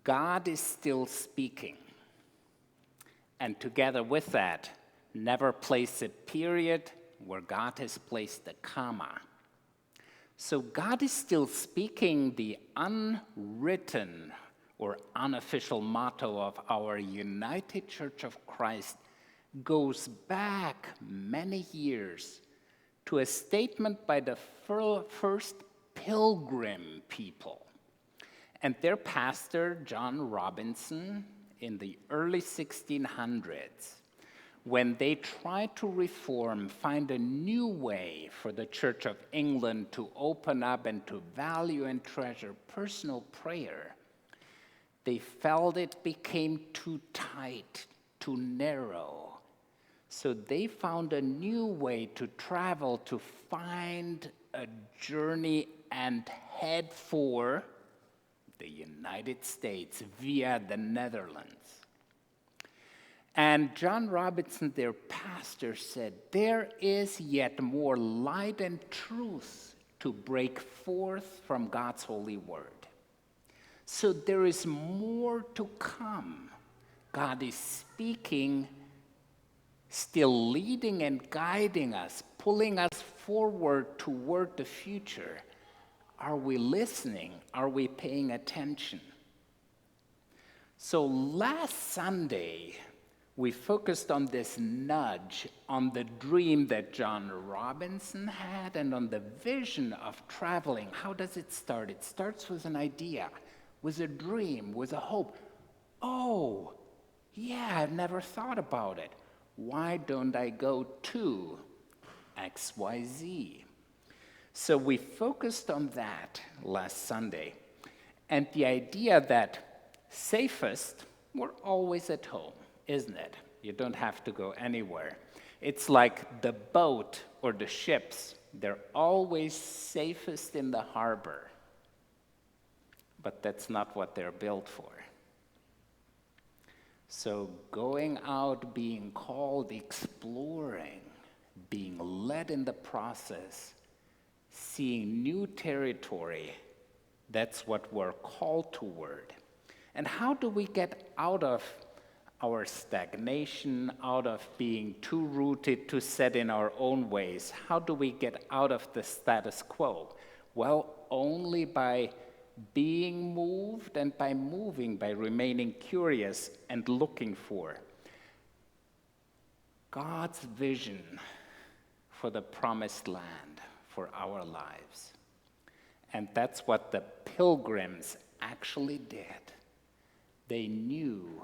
God is still speaking. And together with that, never place a period where God has placed a comma. So God is still speaking. The unwritten or unofficial motto of our United Church of Christ goes back many years to a statement by the first Pilgrim people. And their pastor, John Robinson, in the early 1600s, when they tried to reform, find a new way for the Church of England to open up and to value and treasure personal prayer, they felt it became too tight, too narrow. So they found a new way to travel, to find a journey and head for the United States via the Netherlands. And John Robinson, their pastor, said, there is yet more light and truth to break forth from God's holy word. So there is more to come. God is speaking, still leading and guiding us, pulling us forward toward the future. Are we listening? Are we paying attention? So last Sunday, we focused on this nudge, on the dream that John Robinson had, and on the vision of traveling. How does it start? It starts with an idea, with a dream, with a hope. Oh, yeah, I've never thought about it. Why don't I go to XYZ? So we focused on that last Sunday, and the idea that safest, we're always at home, isn't it? You don't have to go anywhere. It's like the boat or the ships, they're always safest in the harbor, but that's not what they're built for. So going out, being called, exploring, being led in the process, seeing new territory, that's what we're called toward. And how do we get out of our stagnation, out of being too rooted, too set in our own ways? How do we get out of the status quo? Well, only by being moved and by moving, by remaining curious and looking for God's vision for the promised land for our lives. And that's what the pilgrims actually did. They knew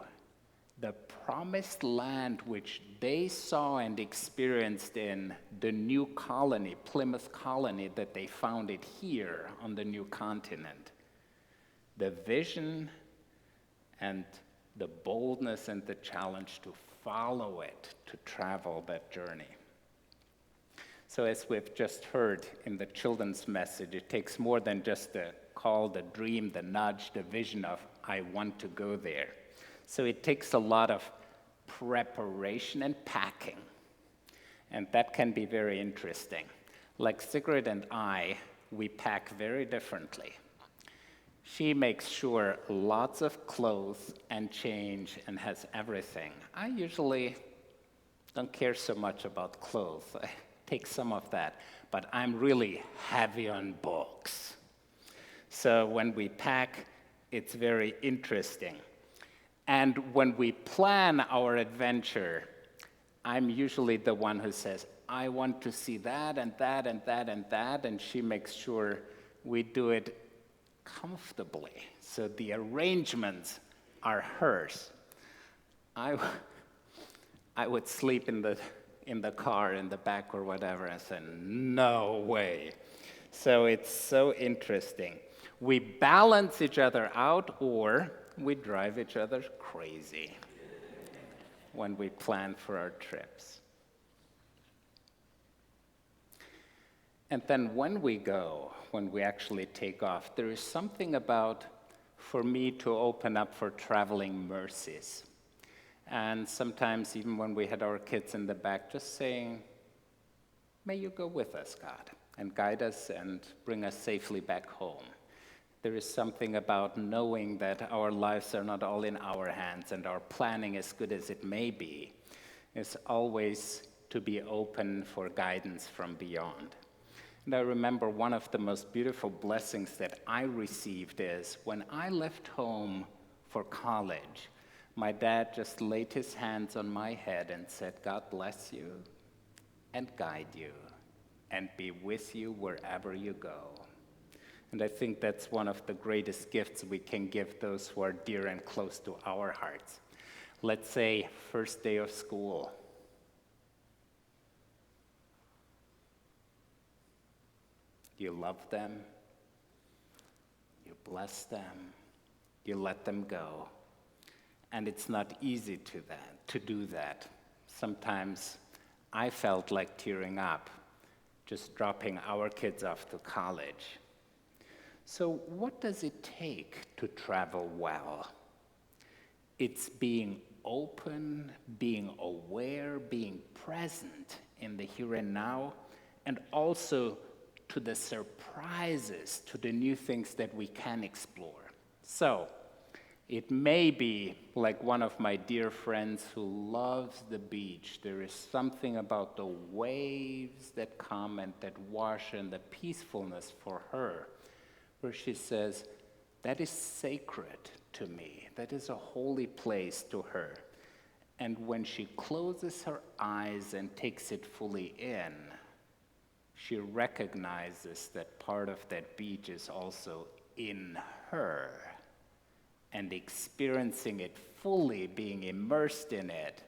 the promised land which they saw and experienced in the new colony, Plymouth colony, that they founded here on the new continent. The vision and the boldness and the challenge to follow it, to travel that journey. So as we've just heard in the children's message, it takes more than just the call, the dream, the nudge, the vision of, I want to go there. So it takes a lot of preparation and packing. And that can be very interesting. Like Sigrid and I, we pack very differently. She makes sure lots of clothes and change and has everything. I usually don't care so much about clothes. I take some of that, but I'm really heavy on books. So when we pack, it's very interesting. And when we plan our adventure, I'm usually the one who says, I want to see that and that and that and that, and she makes sure we do it comfortably. So the arrangements are hers. I would sleep in the car in the back or whatever. I said, no way. So it's so interesting. We balance each other out, or we drive each other crazy when we plan for our trips. And then when we go, when we actually take off, there is something about, for me, to open up for traveling mercies. And sometimes even when we had our kids in the back, just saying, may you go with us, God, and guide us and bring us safely back home. There is something about knowing that our lives are not all in our hands and our planning, as good as it may be, is always to be open for guidance from beyond. And I remember one of the most beautiful blessings that I received is when I left home for college, my dad just laid his hands on my head and said, "God bless you and guide you and be with you wherever you go." And I think that's one of the greatest gifts we can give those who are dear and close to our hearts. Let's say first day of school. You love them, you bless them, you let them go. And it's not easy to do that. Sometimes I felt like tearing up, just dropping our kids off to college. So what does it take to travel well? It's being open, being aware, being present in the here and now, and also to the surprises, to the new things that we can explore. So it may be like one of my dear friends who loves the beach. There is something about the waves that come and that wash and the peacefulness for her, where she says, that is sacred to me. That is a holy place to her. And when she closes her eyes and takes it fully in, she recognizes that part of that beach is also in her. And experiencing it fully, being immersed in it,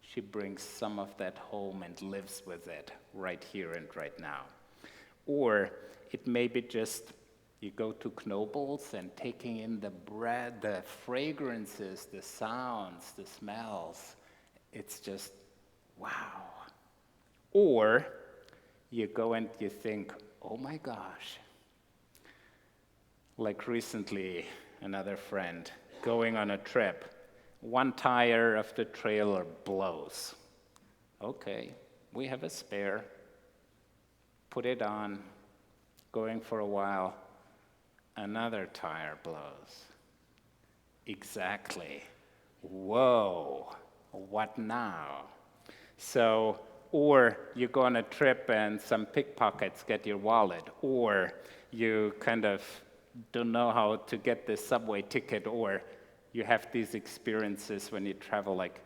she brings some of that home and lives with it right here and right now. Or it may be just you go to Knoebels and taking in the bread, the fragrances, the sounds, the smells. It's just, wow. Or you go and you think, oh my gosh. Like recently, another friend going on a trip, one tire of the trailer blows. Okay, we have a spare. Put it on, going for a while, another tire blows. Exactly. Whoa, what now? So, or you go on a trip and some pickpockets get your wallet, or you kind of don't know how to get the subway ticket, or you have these experiences when you travel like,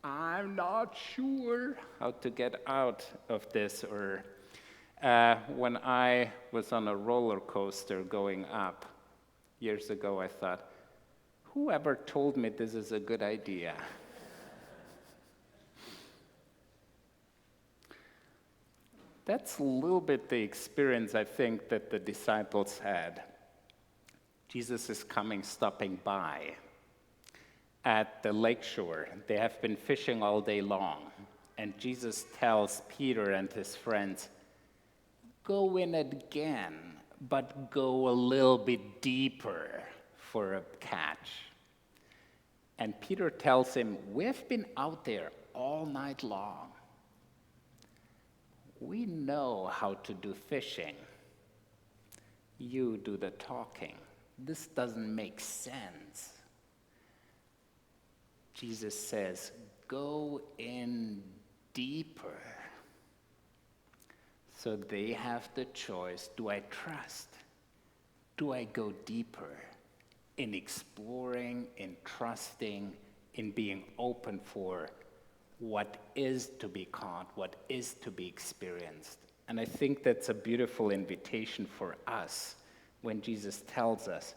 I'm not sure how to get out of this, or when I was on a roller coaster going up years ago, I thought, whoever told me this is a good idea? That's a little bit the experience I think that the disciples had. Jesus is coming, stopping by at the lakeshore. They have been fishing all day long. And Jesus tells Peter and his friends, go in again, but go a little bit deeper for a catch. And Peter tells him, we've been out there all night long. We know how to do fishing. You do the talking. This doesn't make sense. Jesus says, go in deeper. So they have the choice, do I trust? Do I go deeper in exploring, in trusting, in being open for what is to be caught, what is to be experienced? And I think that's a beautiful invitation for us when Jesus tells us,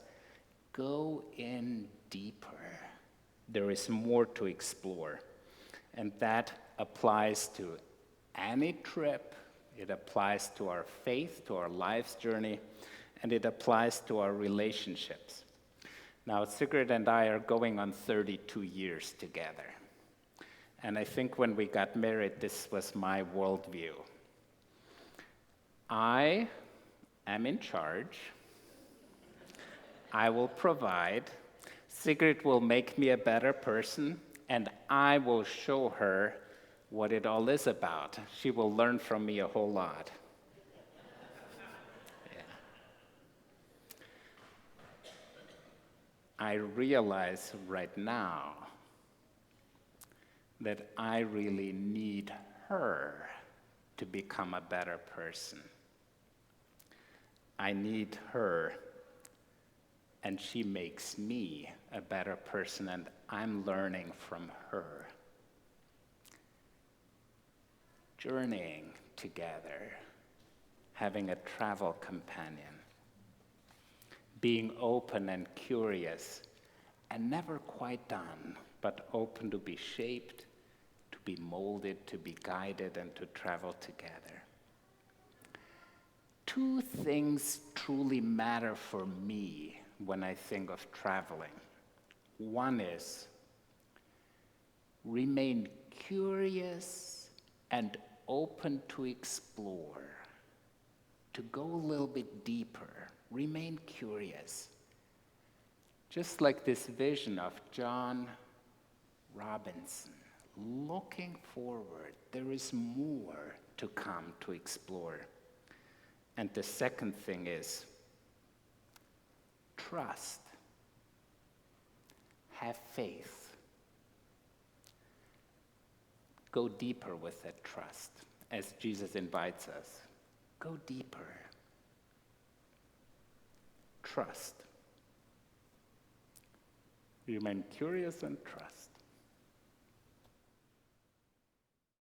go in deeper. There is more to explore. And that applies to any trip. It applies to our faith, to our life's journey, and it applies to our relationships. Now, Sigrid and I are going on 32 years together. And I think when we got married, this was my worldview. I am in charge. I will provide. Sigrid will make me a better person, and I will show her what it all is about. She will learn from me a whole lot. Yeah. I realize right now that I really need her to become a better person. I need her, and she makes me a better person, and I'm learning from her. Journeying together, having a travel companion, being open and curious, and never quite done, but open to be shaped, to be molded, to be guided, and to travel together. Two things truly matter for me when I think of traveling. One is remain curious and open to explore, to go a little bit deeper, remain curious. Just like this vision of John Robinson, looking forward, there is more to come to explore. And the second thing is trust. Have faith. Go deeper with that trust, as Jesus invites us. Go deeper. Trust. Remain curious and trust.